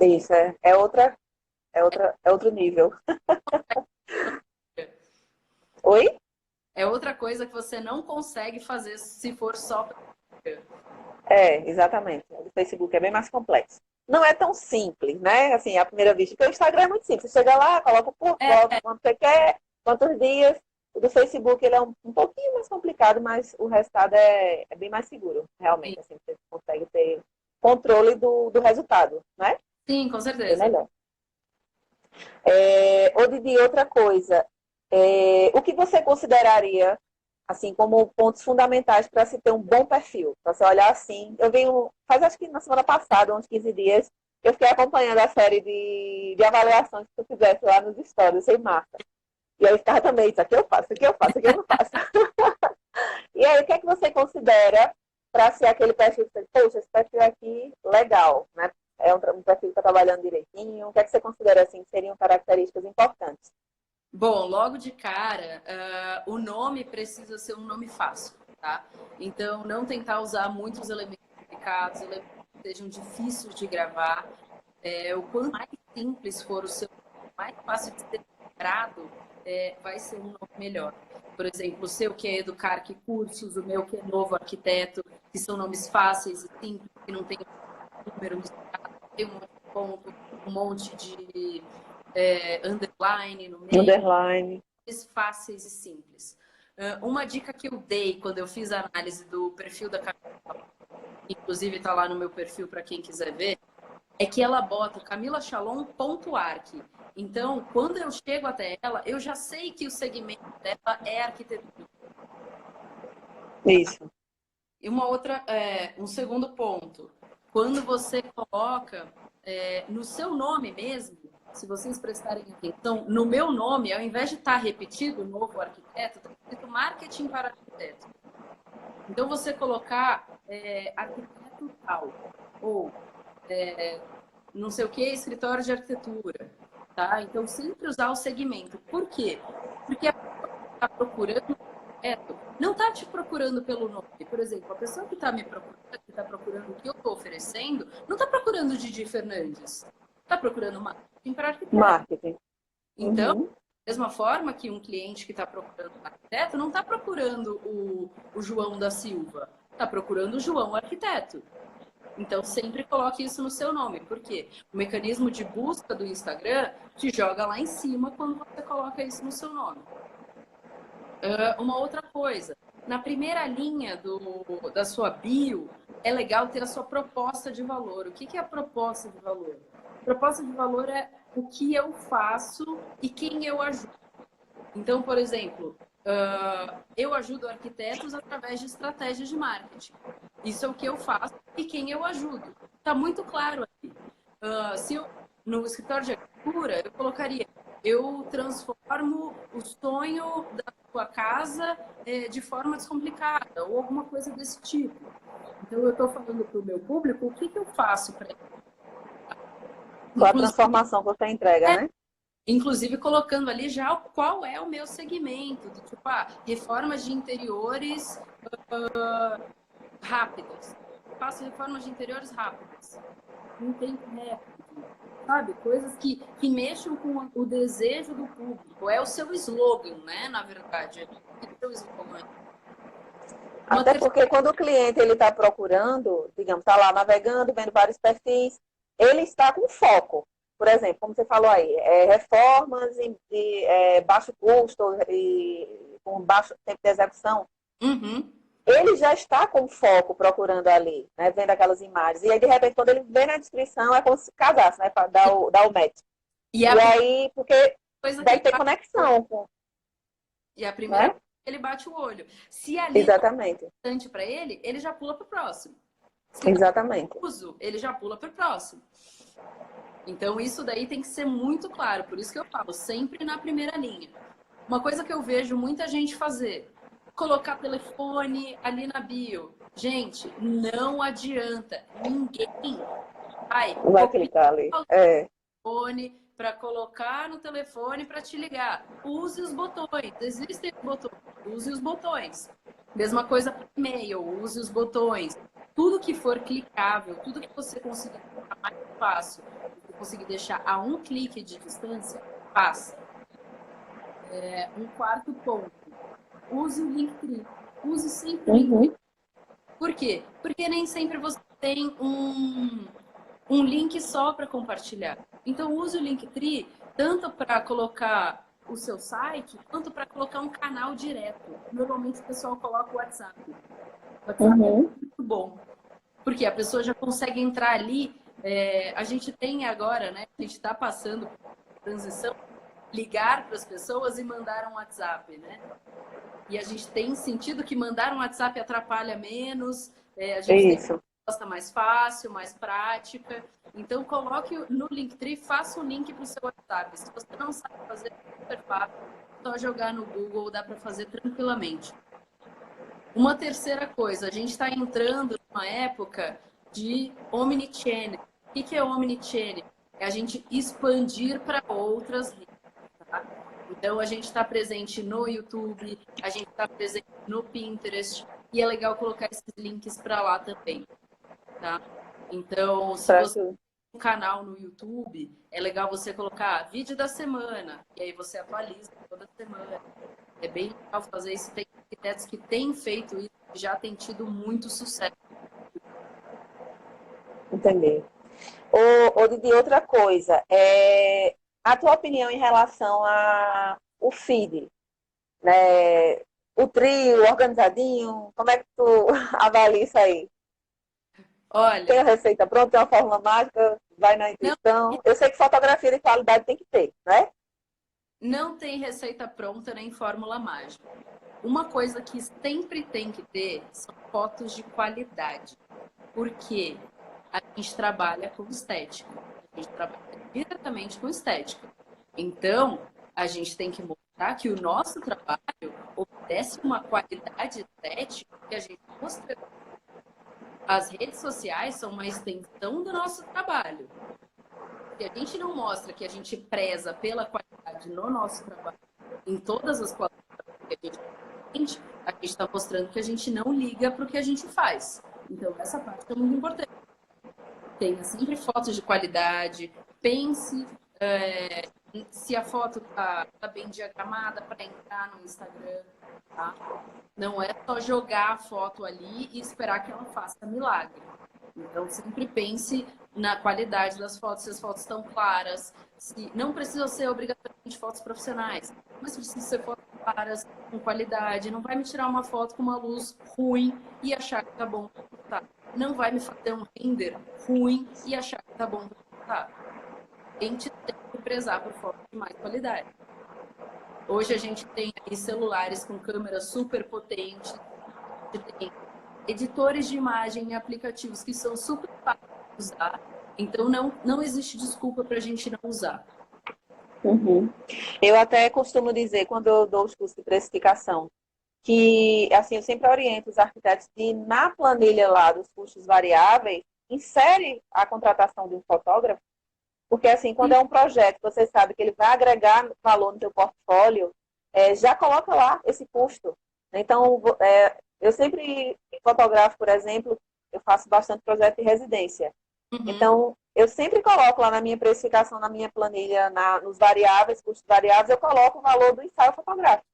Isso, é outro nível. Oi? É outra coisa que você não consegue fazer se for só para exatamente. O Facebook é bem mais complexo. Não é tão simples, né? Assim, à primeira vista, porque o Instagram é muito simples. Você chega lá, coloca por foto, quanto você quer, quantos dias. O do Facebook ele é um pouquinho mais complicado, mas o resultado é bem mais seguro, realmente. Assim, você consegue ter controle do resultado, né? Sim, com certeza. É melhor. Ô, Didi, outra coisa. O que você consideraria assim, como pontos fundamentais para se ter um bom perfil? Para você olhar assim, faz acho que na semana passada, uns 15 dias, eu fiquei acompanhando a série de avaliações que tu fizesse lá nos stories, sem marca. E aí eu ficava também, isso aqui eu faço, isso aqui eu faço, isso aqui eu não faço. E aí, o que é que você considera para ser aquele perfil que você, poxa, esse perfil aqui, legal, né? É um perfil que está trabalhando direitinho. O que é que você considera, assim, que seriam características importantes? Bom, logo de cara, o nome precisa ser um nome fácil, tá? Então, não tentar usar muitos elementos complicados, elementos que sejam difíceis de gravar. O quanto mais simples for o seu nome, mais fácil de ser lembrado, vai ser um nome melhor. Por exemplo, o seu que é Educar Que Cursos, o meu que é Novo Arquiteto, que são nomes fáceis e simples, que não tem número misturado, tem um monte de ponto, um monte de underline no meio. Underline. Fáceis e simples. Uma dica que eu dei quando eu fiz a análise do perfil da Camila, inclusive está lá no meu perfil para quem quiser ver, é que ela bota camilachalon.arc. Então, quando eu chego até ela, eu já sei que o segmento dela é arquitetura. Isso. E um segundo ponto. Quando você coloca no seu nome mesmo, se vocês prestarem atenção, no meu nome, ao invés de estar repetido, novo arquiteto, está escrito marketing para arquiteto. Então, você colocar arquiteto tal, ou não sei o que, escritório de arquitetura, tá? Então, sempre usar o segmento. Por quê? Porque a pessoa que está procurando arquiteto não está te procurando pelo nome. Por exemplo, a pessoa que está me procurando, que está procurando o que eu estou oferecendo, não está procurando Didi Fernandes. Está procurando marketing para arquiteto. Marketing. Então, da mesma forma que um cliente que está procurando um arquiteto não está procurando o João da Silva, está procurando o João arquiteto. Então, sempre coloque isso no seu nome. Por quê? O mecanismo de busca do Instagram te joga lá em cima quando você coloca isso no seu nome. Uma outra coisa, na primeira linha da sua bio, é legal ter a sua proposta de valor. O que é a proposta de valor? A proposta de valor é o que eu faço e quem eu ajudo. Então, por exemplo, eu ajudo arquitetos através de estratégias de marketing. Isso é o que eu faço e quem eu ajudo. Está muito claro aqui. No escritório de arquitetura, eu colocaria: eu transformo o sonho da sua casa de forma descomplicada, ou alguma coisa desse tipo. Então, eu estou falando para o meu público o que eu faço para ele. Qual a transformação que você entrega, né? Inclusive colocando ali já qual é o meu segmento, reformas de interiores rápidas. faço reformas de interiores rápidas. Não tem recorde. Sabe? Coisas que mexam com o desejo do público. É o seu slogan, né? Na verdade. É o seu slogan. Até porque quando o cliente ele está procurando, digamos, está lá navegando, vendo vários perfis, ele está com foco. Por exemplo, como você falou aí, reformas de baixo custo e com baixo tempo de execução. Uhum. Ele já está com foco procurando ali, né, vendo aquelas imagens. E aí, de repente, quando ele vê na descrição, é como se casasse, né, para dar o match. E aí, porque deve ter conexão com... E a primeira né? ele bate o olho. Se ali exatamente. é importante para ele já pula para o próximo. Se exatamente. Uso, ele já pula para o próximo. Então, isso daí tem que ser muito claro. Por isso que eu falo, sempre na primeira linha. Uma coisa que eu vejo muita gente fazer, colocar telefone ali na bio. Gente, não adianta. Ninguém vai clicar ali. Telefone para colocar no telefone para te ligar. Use os botões. Existem botões. Use os botões. Mesma coisa para e-mail. Use os botões. Tudo que for clicável, tudo que você conseguir deixar mais fácil, você conseguir deixar a um clique de distância, faça. Um quarto ponto. Use o Linktree. Use sempre o Linktree. Por quê? Porque nem sempre você tem um link só para compartilhar. Então, use o Linktree tanto para colocar o seu site, quanto para colocar um canal direto. Normalmente, o pessoal coloca o WhatsApp. O WhatsApp é muito bom. Porque a pessoa já consegue entrar ali. A gente tem agora, né? A gente está passando por transição, ligar para as pessoas e mandar um WhatsApp, né? E a gente tem sentido que mandar um WhatsApp atrapalha menos. A gente tem resposta mais fácil, mais prática. Então, coloque no Linktree, faça um link para o seu WhatsApp. Se você não sabe fazer, é super fácil. Só jogar no Google, dá para fazer tranquilamente. Uma terceira coisa, a gente está entrando numa época de omnichannel. O que é omnichannel? É a gente expandir para outras redes. Tá? Então, a gente está presente no YouTube, a gente está presente no Pinterest, e é legal colocar esses links para lá também. Tá? Então, se você tem um canal no YouTube, é legal você colocar vídeo da semana, e aí você atualiza toda semana. É bem legal fazer isso. Tem arquitetos que têm feito isso e já tem tido muito sucesso. Entendi. Ou de outra coisa, a tua opinião em relação ao feed, né? O trio, organizadinho, como é que tu avalia isso aí? Olha, tem a receita pronta, tem uma fórmula mágica, vai na intuição. Eu sei que fotografia de qualidade tem que ter, né? Não tem receita pronta nem fórmula mágica. Uma coisa que sempre tem que ter são fotos de qualidade. Porque a gente trabalha com estética. A gente trabalha diretamente com estética. Então, a gente tem que mostrar que o nosso trabalho obedece uma qualidade estética que a gente mostrou. As redes sociais são uma extensão do nosso trabalho. Se a gente não mostra que a gente preza pela qualidade no nosso trabalho, em todas as plataformas que a gente está mostrando que a gente não liga para o que a gente faz. Então, essa parte é muito importante. Tenha sempre fotos de qualidade, pense se a foto está bem diagramada para entrar no Instagram, tá? Não é só jogar a foto ali e esperar que ela faça milagre. Então, sempre pense na qualidade das fotos, se as fotos estão claras. Não precisam ser obrigatoriamente fotos profissionais, mas precisam ser fotos claras, com qualidade. Não vai me tirar uma foto com uma luz ruim e achar que tá bom para postar. Não vai me fazer um render ruim e achar que tá bom para postar. A gente tem que prezar por fotos de mais qualidade. Hoje a gente tem aí celulares com câmeras super potentes, a gente tem editores de imagem e aplicativos que são super fáceis de usar. Então, não existe desculpa para a gente não usar. Eu até costumo dizer, quando eu dou os cursos de precificação, que assim, eu sempre oriento os arquitetos que na planilha lá dos custos variáveis, insere a contratação de um fotógrafo, porque assim, quando é um projeto, você sabe que ele vai agregar valor no seu portfólio, já coloca lá esse custo. Então, eu sempre fotografo, por exemplo, eu faço bastante projeto de residência. Uhum. Então, eu sempre coloco lá na minha precificação, na minha planilha, nos variáveis, custos variáveis, eu coloco o valor do ensaio fotográfico.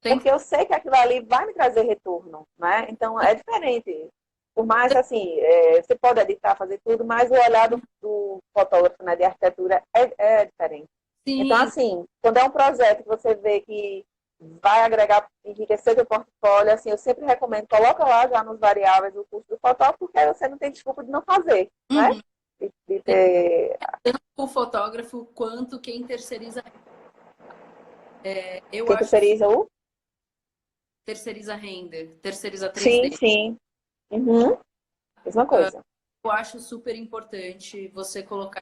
Tem Porque eu sei que aquilo ali vai me trazer retorno, né? Então, é diferente. Por mais, assim, você pode editar, fazer tudo, mas o olhar do fotógrafo, né, de arquitetura é diferente. Então, sim, assim, quando é um projeto que você vê que vai agregar, enriquecer o portfólio, assim, eu sempre recomendo, coloca lá já nos variáveis o custo do fotógrafo, porque aí você não tem desculpa de não fazer, né? uhum. De ter... Tanto o fotógrafo quanto quem terceiriza. Eu Quem acho terceiriza o? terceiriza render, terceiriza Sim, 3D. sim. Uhum. Mesma coisa. Eu acho super importante você colocar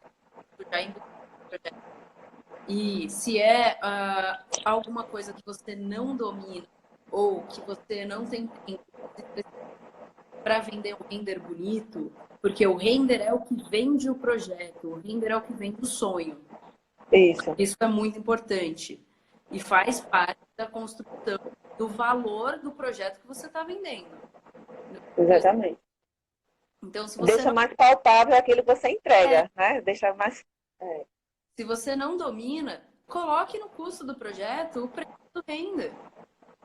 já em projeto. E se é alguma coisa que você não domina ou que você não tem tempo para vender um render bonito, porque o render é o que vende o projeto, o render é o que vende o sonho. Isso, Isso é muito importante e faz parte da construção do valor do projeto que você está vendendo. exatamente. Então, se você Deixa não, mais palpável aquilo que você é, entrega, né? Deixa mais. É. se você não domina, coloque no custo do projeto o preço do render.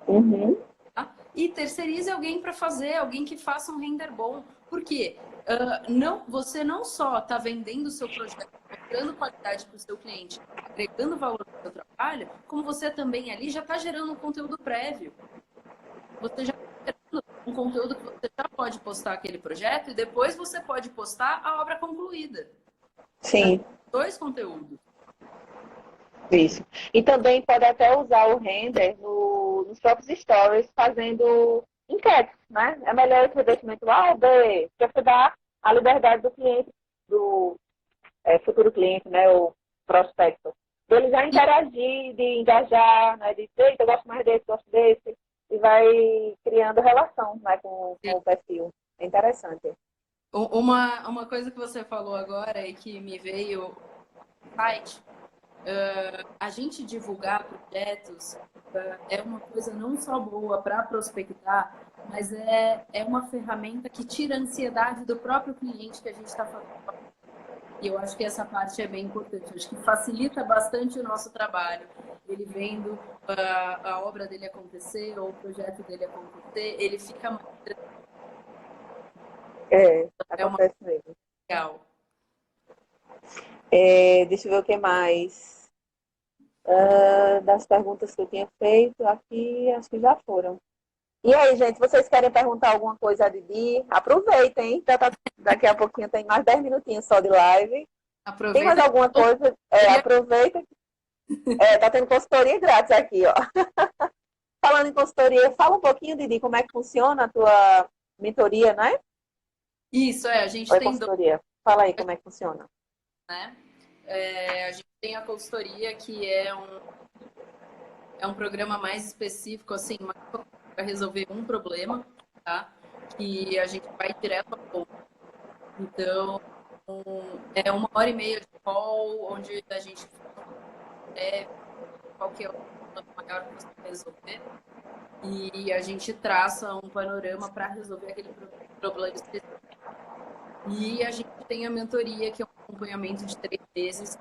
Uhum. Tá? E terceirize alguém para fazer, alguém que faça um render bom. Por quê? Não, você não só está vendendo o seu projeto, mostrando qualidade para o seu cliente, agregando valor para o seu trabalho, como você também ali já está gerando um conteúdo prévio. Você já está gerando um conteúdo que você já pode postar aquele projeto e depois você pode postar a obra concluída. Já tem Sim, dois conteúdos. isso. E também pode até usar o render nos próprios stories, fazendo enquetes, né? É melhor esse investimento A ou B, para você dar a liberdade do cliente, do futuro cliente, né? O prospecto. Ele já interagir, de engajar, né? De dizer, eu gosto mais desse, gosto desse. E vai criando relação, né, com o perfil. É interessante. Uma coisa que você falou agora e que me veio no site, a gente divulgar projetos é uma coisa não só boa para prospectar, mas é uma ferramenta que tira a ansiedade do próprio cliente que a gente está fazendo. E eu acho que essa parte é bem importante. Eu acho que facilita bastante o nosso trabalho. Ele vendo a obra dele acontecer ou o projeto dele acontecer, ele fica mais é uma Acontece mesmo. legal. Deixa eu ver o que mais. Das perguntas que eu tinha feito aqui, acho que já foram. E aí, gente, vocês querem perguntar alguma coisa a Didi? Aproveitem, hein? Daqui a pouquinho tem mais 10 minutinhos só de live. Tem mais Aproveita. alguma coisa? Aproveita. Tá tendo consultoria grátis aqui, ó. Falando em consultoria, fala um pouquinho, Didi, como é que funciona a tua mentoria, né? Isso, a gente Ou é tem consultoria? Fala aí como é que funciona. né? A gente tem a consultoria, que é um programa mais específico, assim, para resolver um problema, tá? Que a gente vai direto ao ponto. Então, é 1 hora e meia de call, onde a gente qual que é o problema maior que você quer resolver, e a gente traça um panorama para resolver aquele problema específico. E a gente tem a mentoria, que é um acompanhamento de 3 meses,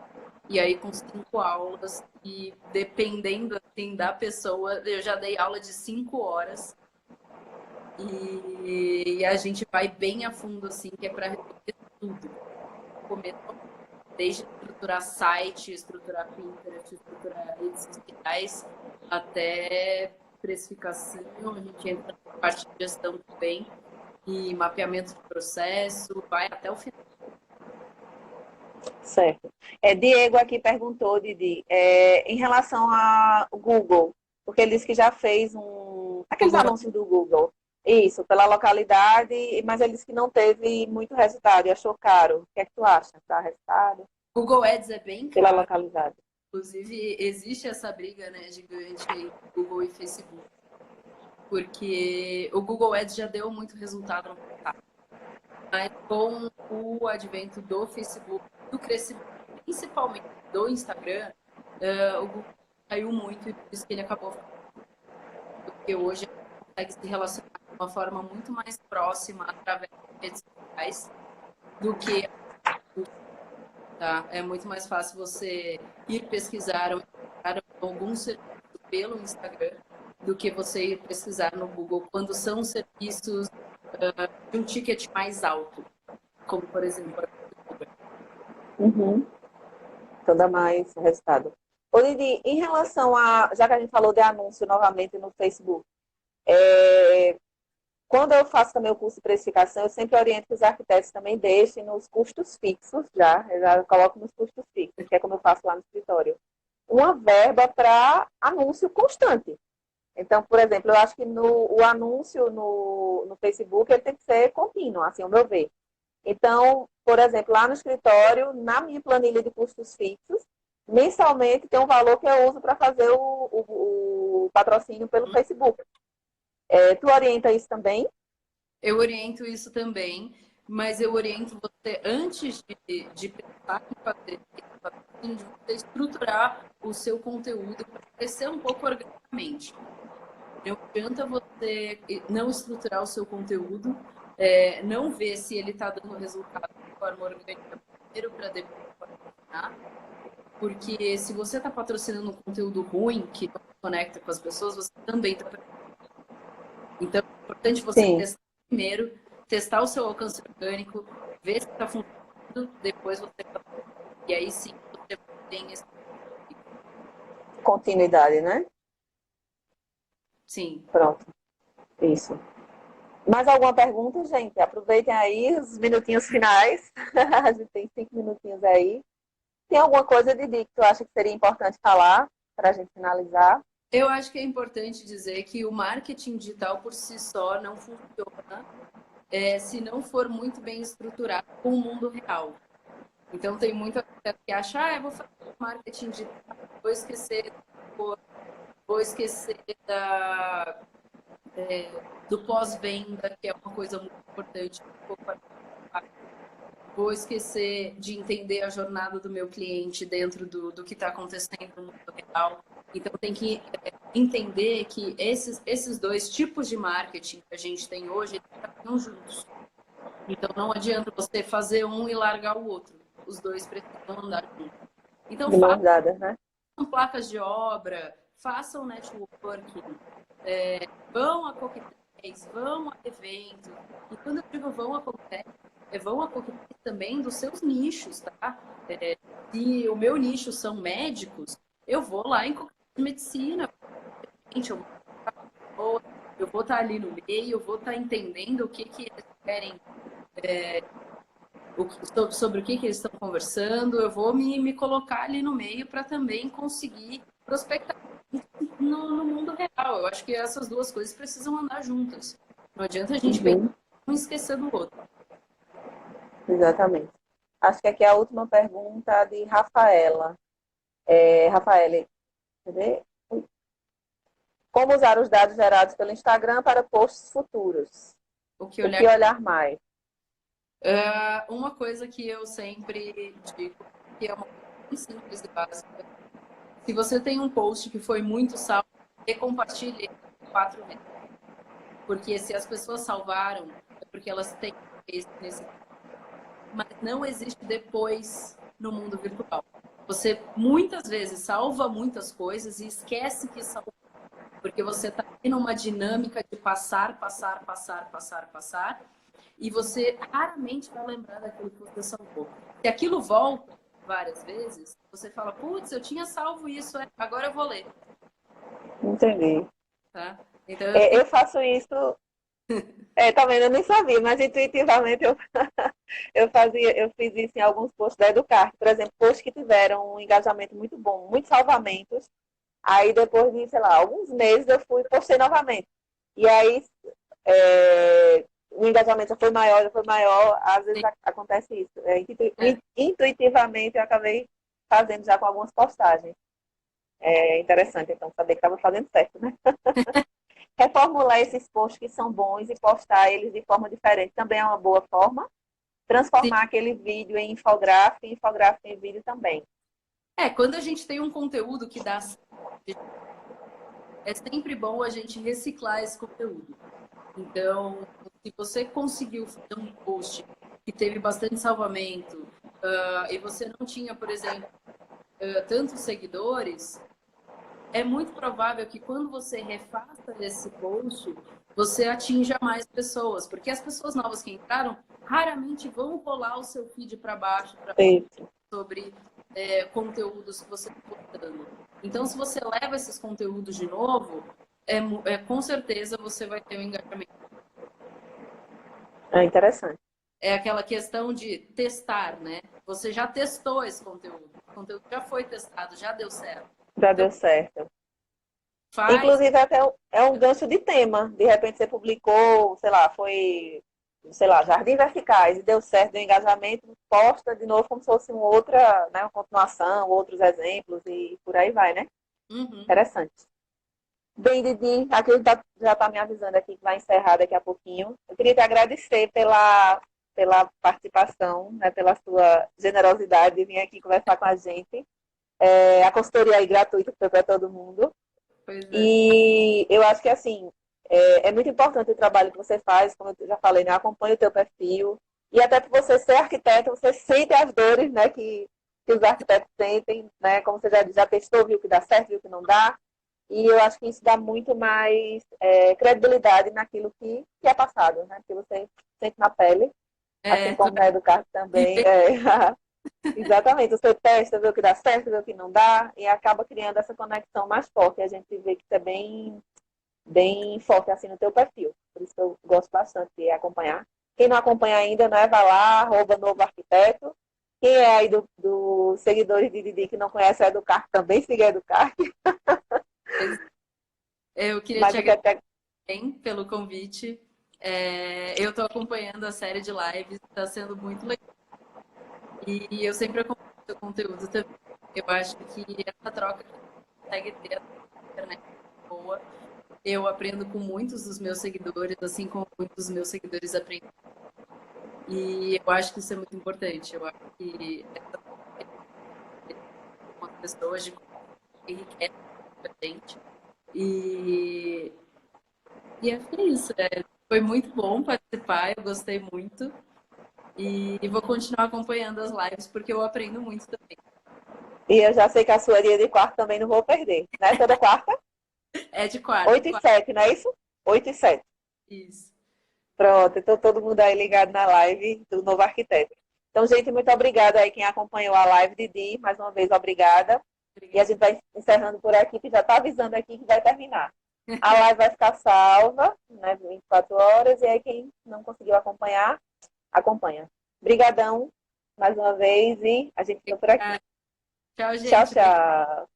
e aí com 5 aulas, e dependendo assim, da pessoa, eu já dei aula de 5 horas, e a gente vai bem a fundo, assim, que é para resolver tudo. Começo, desde estruturar site, estruturar Pinterest, estruturar redes sociais, até precificação, a gente entra na parte de gestão também, e mapeamento de processo, vai até o final. Certo. Diego aqui perguntou, Didi, em relação ao Google, porque ele disse que já fez aqueles Google, anúncios do Google. Isso, pela localidade, mas ele disse que não teve muito resultado e achou caro. O que é que tu acha? Tá resultado? Google Ads é bem Pela caro. localidade. Inclusive, existe essa briga, né, gigante entre Google e Facebook. Porque o Google Ads já deu muito resultado no passado. Mas com o advento do Facebook, do crescimento, principalmente do Instagram, o Google caiu muito e por isso que ele acabou ficando. Porque hoje a gente consegue se relacionar de uma forma muito mais próxima através das redes sociais. sociais do que, tá? É muito mais fácil você ir pesquisar ou encontrar algum serviço pelo Instagram do que você ir pesquisar no Google quando são serviços de um ticket mais alto, como por exemplo a Uber. Uhum. Então dá mais resultado. Ô, Didi, em relação a, já que a gente falou de anúncio novamente no Facebook, é, quando eu faço também o curso de precificação, eu sempre oriento que os arquitetos também deixem nos custos fixos, eu já coloco nos custos fixos, que é como eu faço lá no escritório, uma verba para anúncio constante. Então, por exemplo, eu acho que o anúncio no Facebook ele tem que ser contínuo, assim, ao meu ver. Então, por exemplo, lá no escritório, na minha planilha de custos fixos, mensalmente tem um valor que eu uso para fazer o patrocínio pelo Facebook. Tu orienta isso também? Eu oriento isso também, mas eu oriento você, antes de pensar em fazer esse patrocínio, de você estruturar o seu conteúdo para crescer um pouco organicamente. Não adianta você não estruturar o seu conteúdo, não ver se ele está dando resultado de forma orgânica primeiro para depois patrocinar, porque se você está patrocinando um conteúdo ruim que não se conecta com as pessoas, você também está. Então, é importante você Sim, testar primeiro, testar o seu alcance orgânico, ver se está funcionando, depois você e aí sim você tem esse. continuidade, né? Sim. Pronto, isso. Mais alguma pergunta, gente? Aproveitem aí os minutinhos finais. A gente tem 5 minutinhos aí. Tem alguma coisa, Didi, que tu acha que seria importante falar para a gente finalizar? Eu acho que é importante dizer que o marketing digital por si só não funciona se não for muito bem estruturado com o mundo real. Então, tem muita gente que acha, eu vou fazer marketing digital, vou esquecer, vou esquecer do pós-venda, que é uma coisa muito importante. Vou esquecer de entender a jornada do meu cliente dentro do que está acontecendo no mundo real. Então, tem que entender que esses dois tipos de marketing que a gente tem hoje, eles caminham juntos. Então, não adianta você fazer um e largar o outro. Os dois precisam andar juntos. Então, De mãos dadas, né? façam placas de obra, façam networking, vão a coquetéis, vão a eventos. E quando eu digo vão a coquetéis também dos seus nichos, tá? Se o meu nicho são médicos, eu vou lá em coquetel de medicina. Gente, eu vou estar ali no meio, eu vou estar entendendo o que eles querem, sobre o que eles estão conversando, eu vou me colocar ali no meio para também conseguir prospectar no mundo real. Eu acho que essas duas coisas precisam andar juntas. Não adianta a gente pensar Uhum, um esquecer do outro. exatamente. Acho que aqui é a última pergunta de Rafaela. Rafaela, cadê? Como usar os dados gerados pelo Instagram para posts futuros? O que O olhar. que olhar mais? Uma coisa que eu sempre digo, que é uma coisa bem simples e básica, se você tem um post que foi muito salvo, recompartilhe 4 vezes. Porque se as pessoas salvaram, é porque elas têm nesse. Mas não existe depois no mundo virtual. Você muitas vezes salva muitas coisas e esquece que salvou, porque você está numa dinâmica de passar, passar, passar, passar, passar, e você raramente vai lembrar daquilo que você salvou. Se aquilo volta várias vezes, você fala, putz, eu tinha salvo isso, agora eu vou ler. Entendi. Tá? Então eu Eu faço isso. Tá vendo? Eu nem sabia, mas intuitivamente eu fiz isso em alguns posts da Educar. Por exemplo, posts que tiveram um engajamento muito bom, muitos salvamentos. Aí depois de, sei lá, alguns meses eu fui e postei novamente. E aí o engajamento já foi maior, às vezes acontece isso. Intuitivamente eu acabei fazendo já com algumas postagens. É interessante, então, saber que estava fazendo certo, né? Reformular esses posts que são bons e postar eles de forma diferente também é uma boa forma. Transformar aquele vídeo em infográfico e infográfico em vídeo também. quando a gente tem um conteúdo que dá, é sempre bom a gente reciclar esse conteúdo. Então, se você conseguiu fazer um post que teve bastante salvamento, e você não tinha, por exemplo, tantos seguidores, é muito provável que quando você refaça esse post, você atinja mais pessoas, porque as pessoas novas que entraram raramente vão rolar o seu feed para baixo para Isso. sobre conteúdos que você está postando. Então, se você leva esses conteúdos de novo, com certeza você vai ter um engajamento. É interessante. É aquela questão de testar, né? Você já testou esse conteúdo. O conteúdo já foi testado, já deu certo. Já Então, deu certo. faz. Inclusive, até é um gancho de tema. De repente você publicou, sei lá, sei lá, Jardim Verticais, e deu certo, deu engajamento, posta de novo como se fosse uma outra, né, uma continuação, outros exemplos e por aí vai, né? Uhum. Interessante. Bem, Didi, aqui já está me avisando aqui que vai encerrar daqui a pouquinho. Eu queria te agradecer pela participação, né, pela sua generosidade de vir aqui conversar com a gente. A consultoria aí gratuita foi para todo mundo. Pois é. E eu acho que, assim, é muito importante o trabalho que você faz, como eu já falei, né? Acompanha o teu perfil. E até por você ser arquiteto, você sente as dores, né, que os arquitetos sentem, né? Como você já testou, viu que dá certo, viu que não dá. E eu acho que isso dá muito mais credibilidade naquilo que é passado, né? Que você sente na pele, assim Tu como na Educar também. vive- Exatamente, você testa, vê o que dá certo, vê o que não dá, e acaba criando essa conexão mais forte. A gente vê que isso é bem forte assim no teu perfil. Por isso que eu gosto bastante de acompanhar. Quem não acompanha ainda, né, vai lá, @novo arquiteto. Quem é aí dos seguidores de Didi que não conhece a Educar, também siga a Educar. Eu queria Mas te eu quero agradecer pelo convite. Eu estou acompanhando a série de lives, está sendo muito legal. E eu sempre acompanho o seu conteúdo também. Eu acho que essa troca que a gente consegue ter na internet é boa. Eu aprendo com muitos dos meus seguidores, assim como muitos dos meus seguidores aprendem. E eu acho que isso é muito importante. Eu acho que essa com as pessoas de enriquece a gente. E, e acho que é isso. Foi muito bom participar, eu gostei muito. E vou continuar acompanhando as lives porque eu aprendo muito também. E eu já sei que a sua dia de quarta também não vou perder, né? Toda quarta, É de quarta, 8 e 7, não é isso? 8 e 7. isso. Pronto, então todo mundo aí ligado na live do Novo Arquiteto. Então, gente, muito obrigada aí quem acompanhou a live, Didi, mais uma vez, obrigada. E a Obrigada. gente vai encerrando por aqui, que já está avisando aqui que vai terminar. A live vai ficar salva, né, 24 horas, e aí quem não conseguiu acompanhar, acompanha. Obrigadão, mais uma vez, e a gente fica por aqui. Tchau, Tchau, gente. tchau.